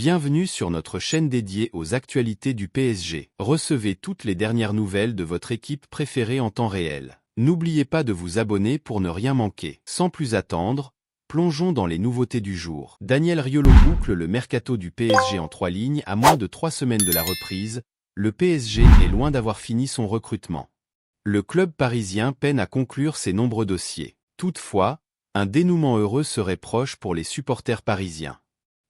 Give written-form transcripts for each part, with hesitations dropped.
Bienvenue sur notre chaîne dédiée aux actualités du PSG. Recevez toutes les dernières nouvelles de votre équipe préférée en temps réel. N'oubliez pas de vous abonner pour ne rien manquer. Sans plus attendre, plongeons dans les nouveautés du jour. Daniel Riolo boucle le mercato du PSG en 3 lignes à moins de 3 semaines de la reprise. Le PSG est loin d'avoir fini son recrutement. Le club parisien peine à conclure ses nombreux dossiers. Toutefois, un dénouement heureux serait proche pour les supporters parisiens.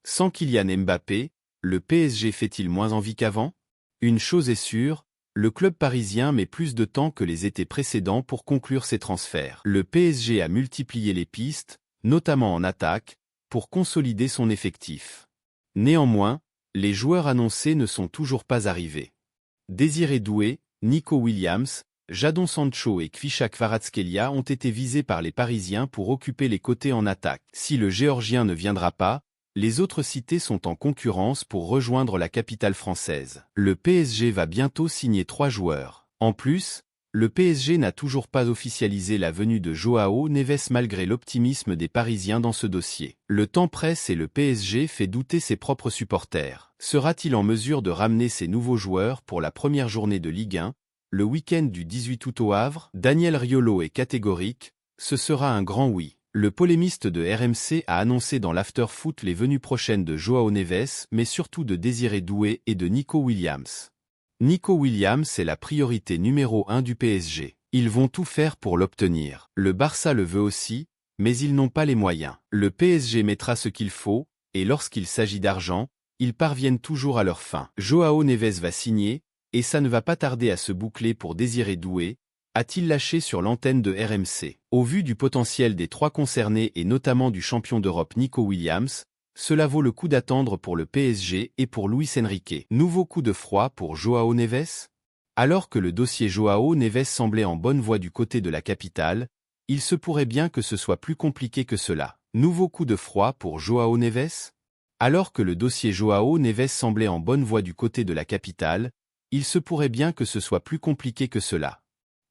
Sans Kylian Mbappé, le PSG fait-il moins envie qu'avant? Une chose est sûre, le club parisien met plus de temps que les étés précédents pour conclure ses transferts. Le PSG a multiplié les pistes, notamment en attaque, pour consolider son effectif. Néanmoins, les joueurs annoncés ne sont toujours pas arrivés. Désiré Doué, Nico Williams, Jadon Sancho et Kvicha Kvaratskhelia ont été visés par les Parisiens pour occuper les côtés en attaque. Si le Géorgien ne viendra pas, les autres cités sont en concurrence pour rejoindre la capitale française. Le PSG va bientôt signer 3 joueurs. En plus, le PSG n'a toujours pas officialisé la venue de Joao Neves malgré l'optimisme des Parisiens dans ce dossier. Le temps presse et le PSG fait douter ses propres supporters. Sera-t-il en mesure de ramener ces nouveaux joueurs pour la première journée de Ligue 1, le week-end du 18 août au Havre? Daniel Riolo est catégorique, ce sera un grand oui. Le polémiste de RMC a annoncé dans l'after-foot les venues prochaines de Joao Neves, mais surtout de Désiré Doué et de Nico Williams. Nico Williams est la priorité numéro 1 du PSG. Ils vont tout faire pour l'obtenir. Le Barça le veut aussi, mais ils n'ont pas les moyens. Le PSG mettra ce qu'il faut, et lorsqu'il s'agit d'argent, ils parviennent toujours à leur fin. Joao Neves va signer, et ça ne va pas tarder à se boucler pour Désiré Doué, a-t-il lâché sur l'antenne de RMC. Au vu du potentiel des 3 concernés et notamment du champion d'Europe Nico Williams, cela vaut le coup d'attendre pour le PSG et pour Luis Enrique. Nouveau coup de froid pour Joao Neves? Alors que le dossier Joao Neves semblait en bonne voie du côté de la capitale, il se pourrait bien que ce soit plus compliqué que cela. Nouveau coup de froid pour Joao Neves? Alors que le dossier Joao Neves semblait en bonne voie du côté de la capitale, il se pourrait bien que ce soit plus compliqué que cela.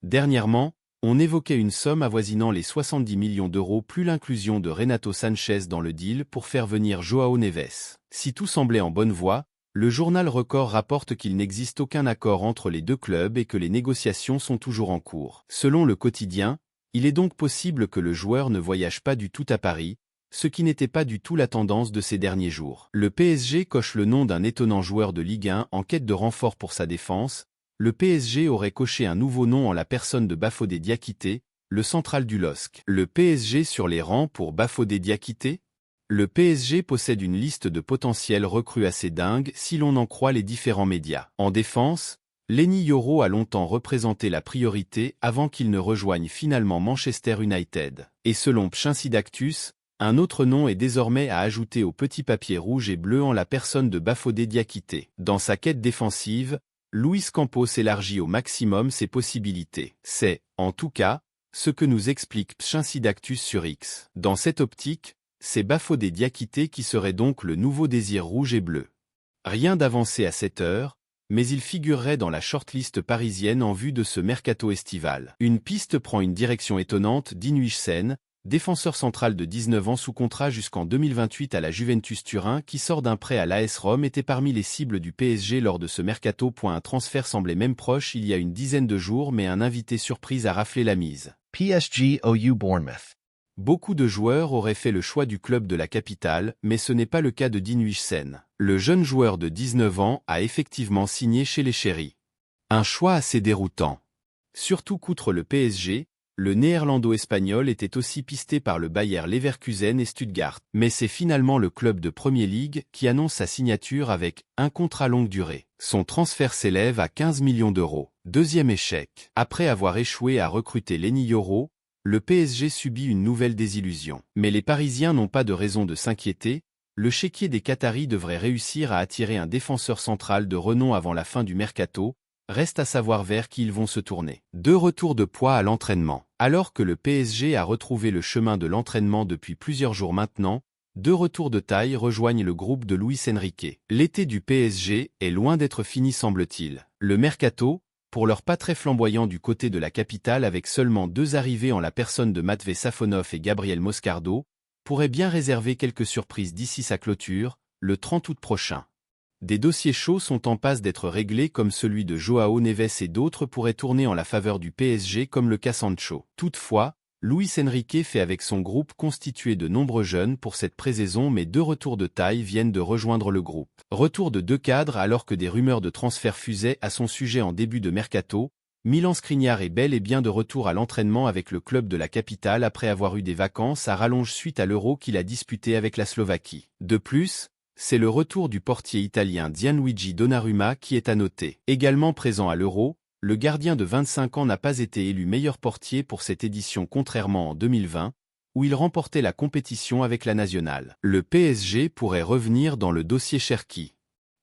Dernièrement, on évoquait une somme avoisinant les 70 millions d'euros plus l'inclusion de Renato Sanchez dans le deal pour faire venir Joao Neves. Si tout semblait en bonne voie, le journal Record rapporte qu'il n'existe aucun accord entre les deux clubs et que les négociations sont toujours en cours. Selon le quotidien, il est donc possible que le joueur ne voyage pas du tout à Paris, ce qui n'était pas du tout la tendance de ces derniers jours. Le PSG coche le nom d'un étonnant joueur de Ligue 1 en quête de renfort pour sa défense. Le PSG aurait coché un nouveau nom en la personne de Bafodé Diakité, le central du LOSC. Le PSG sur les rangs pour Bafodé Diakité? Le PSG possède une liste de potentiels recrues assez dingue si l'on en croit les différents médias. En défense, Lenny Yoro a longtemps représenté la priorité avant qu'il ne rejoigne finalement Manchester United. Et selon Pchinsidactus, un autre nom est désormais à ajouter au petit papier rouge et bleu en la personne de Bafodé Diakité. Dans sa quête défensive, Luis Campos élargit au maximum ses possibilités. C'est, en tout cas, ce que nous explique Pchinsidactus sur X. Dans cette optique, c'est Bafodé Diakité qui serait donc le nouveau désir rouge et bleu. Rien d'avancé à cette heure, mais il figurerait dans la shortlist parisienne en vue de ce mercato estival. Une piste prend une direction étonnante d'Inuichsen, défenseur central de 19 ans sous contrat jusqu'en 2028 à la Juventus Turin qui sort d'un prêt à l'AS Rome était parmi les cibles du PSG lors de ce mercato. Un transfert semblait même proche il y a une dizaine de jours mais un invité surprise a raflé la mise. PSG OU Bournemouth. Beaucoup de joueurs auraient fait le choix du club de la capitale, mais ce n'est pas le cas de Dinuichsen. Le jeune joueur de 19 ans a effectivement signé chez les Chéris. Un choix assez déroutant. Surtout qu'outre le PSG, le néerlando-espagnol était aussi pisté par le Bayer Leverkusen et Stuttgart. Mais c'est finalement le club de Premier League qui annonce sa signature avec un contrat longue durée. Son transfert s'élève à 15 millions d'euros. Deuxième échec. Après avoir échoué à recruter Lenny Yoro, le PSG subit une nouvelle désillusion. Mais les Parisiens n'ont pas de raison de s'inquiéter. Le chéquier des Qataris devrait réussir à attirer un défenseur central de renom avant la fin du mercato. Reste à savoir vers qui ils vont se tourner. 2 retours de poids à l'entraînement. Alors que le PSG a retrouvé le chemin de l'entraînement depuis plusieurs jours maintenant, 2 retours de taille rejoignent le groupe de Luis Enrique. L'été du PSG est loin d'être fini semble-t-il. Le mercato, pour l'heure pas très flamboyant du côté de la capitale avec seulement 2 arrivées en la personne de Matvey Safonov et Gabriel Moscardo, pourrait bien réserver quelques surprises d'ici sa clôture, le 30 août prochain. Des dossiers chauds sont en passe d'être réglés comme celui de Joao Neves et d'autres pourraient tourner en la faveur du PSG comme le cas Sancho. Toutefois, Luis Enrique fait avec son groupe constitué de nombreux jeunes pour cette pré-saison mais 2 retours de taille viennent de rejoindre le groupe. Retour de 2 cadres alors que des rumeurs de transfert fusaient à son sujet en début de mercato, Milan Skriniar est bel et bien de retour à l'entraînement avec le club de la capitale après avoir eu des vacances à rallonge suite à l'Euro qu'il a disputé avec la Slovaquie. De plus, c'est le retour du portier italien Gianluigi Donnarumma qui est à noter. Également présent à l'Euro, le gardien de 25 ans n'a pas été élu meilleur portier pour cette édition contrairement en 2020, où il remportait la compétition avec la nationale. Le PSG pourrait revenir dans le dossier Cherki.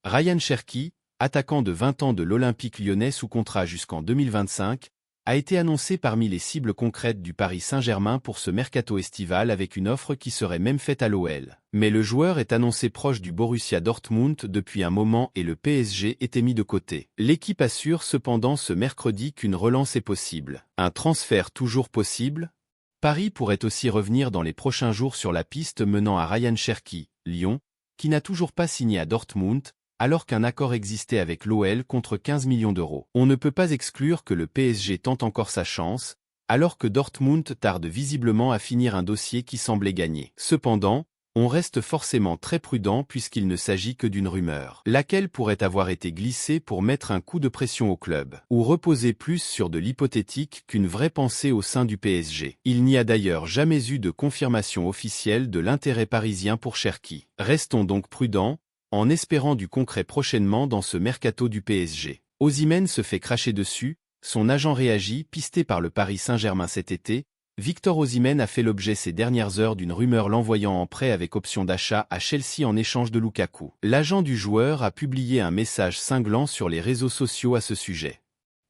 Ryan Cherki, attaquant de 20 ans de l'Olympique lyonnais sous contrat jusqu'en 2025, a été annoncé parmi les cibles concrètes du Paris Saint-Germain pour ce mercato estival avec une offre qui serait même faite à l'OL. Mais le joueur est annoncé proche du Borussia Dortmund depuis un moment et le PSG était mis de côté. L'équipe assure cependant ce mercredi qu'une relance est possible. Un transfert toujours possible? Paris pourrait aussi revenir dans les prochains jours sur la piste menant à Ryan Cherki, Lyon, qui n'a toujours pas signé à Dortmund, alors qu'un accord existait avec l'OL contre 15 millions d'euros. On ne peut pas exclure que le PSG tente encore sa chance, alors que Dortmund tarde visiblement à finir un dossier qui semblait gagné. Cependant, on reste forcément très prudent puisqu'il ne s'agit que d'une rumeur, laquelle pourrait avoir été glissée pour mettre un coup de pression au club, ou reposer plus sur de l'hypothétique qu'une vraie pensée au sein du PSG. Il n'y a d'ailleurs jamais eu de confirmation officielle de l'intérêt parisien pour Cherki. Restons donc prudents, en espérant du concret prochainement dans ce mercato du PSG. Osimhen se fait cracher dessus, son agent réagit, pisté par le Paris Saint-Germain cet été. Victor Osimhen a fait l'objet ces dernières heures d'une rumeur l'envoyant en prêt avec option d'achat à Chelsea en échange de Lukaku. L'agent du joueur a publié un message cinglant sur les réseaux sociaux à ce sujet.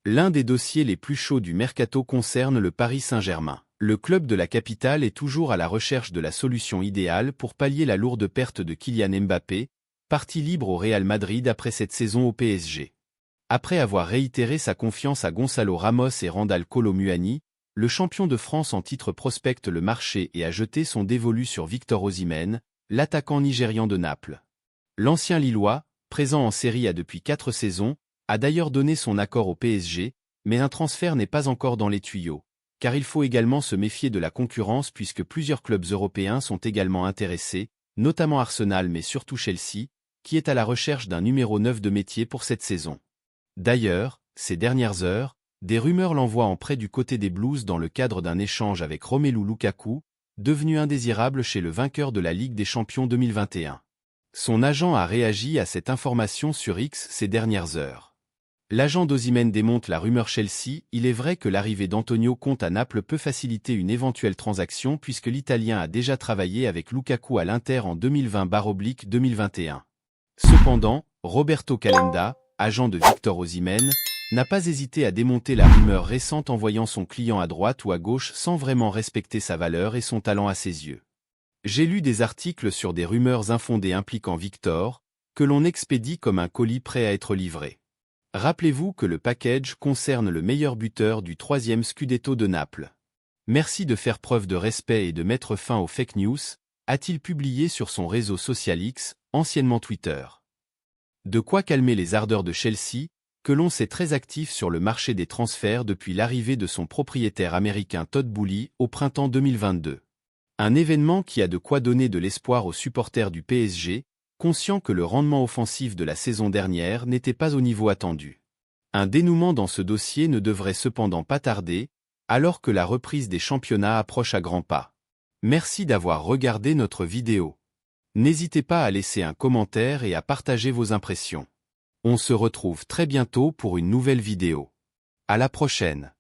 L'un des dossiers les plus chauds du mercato concerne le Paris Saint-Germain. Le club de la capitale est toujours à la recherche de la solution idéale pour pallier la lourde perte de Kylian Mbappé, parti libre au Real Madrid après cette saison au PSG. Après avoir réitéré sa confiance à Gonzalo Ramos et Randal Kolo Muani, le champion de France en titre prospecte le marché et a jeté son dévolu sur Victor Osimhen, l'attaquant nigérian de Naples. L'ancien Lillois, présent en Série A depuis 4 saisons, a d'ailleurs donné son accord au PSG, mais un transfert n'est pas encore dans les tuyaux, car il faut également se méfier de la concurrence puisque plusieurs clubs européens sont également intéressés, notamment Arsenal mais surtout Chelsea, qui est à la recherche d'un numéro 9 de métier pour cette saison. D'ailleurs, ces dernières heures, des rumeurs l'envoient en prêt du côté des Blues dans le cadre d'un échange avec Romelu Lukaku, devenu indésirable chez le vainqueur de la Ligue des Champions 2021. Son agent a réagi à cette information sur X ces dernières heures. L'agent d'Osimhen démonte la rumeur Chelsea. Il est vrai que l'arrivée d'Antonio Conte à Naples peut faciliter une éventuelle transaction puisque l'Italien a déjà travaillé avec Lukaku à l'Inter en 2020/2021. Cependant, Roberto Calenda, agent de Victor Osimhen, n'a pas hésité à démonter la rumeur récente envoyant son client à droite ou à gauche sans vraiment respecter sa valeur et son talent à ses yeux. J'ai lu des articles sur des rumeurs infondées impliquant Victor, que l'on expédie comme un colis prêt à être livré. Rappelez-vous que le package concerne le meilleur buteur du 3e Scudetto de Naples. Merci de faire preuve de respect et de mettre fin aux fake news, a-t-il publié sur son réseau social X, anciennement Twitter. De quoi calmer les ardeurs de Chelsea, que l'on sait très actif sur le marché des transferts depuis l'arrivée de son propriétaire américain Todd Boehly au printemps 2022. Un événement qui a de quoi donner de l'espoir aux supporters du PSG, conscients que le rendement offensif de la saison dernière n'était pas au niveau attendu. Un dénouement dans ce dossier ne devrait cependant pas tarder, alors que la reprise des championnats approche à grands pas. Merci d'avoir regardé notre vidéo. N'hésitez pas à laisser un commentaire et à partager vos impressions. On se retrouve très bientôt pour une nouvelle vidéo. À la prochaine.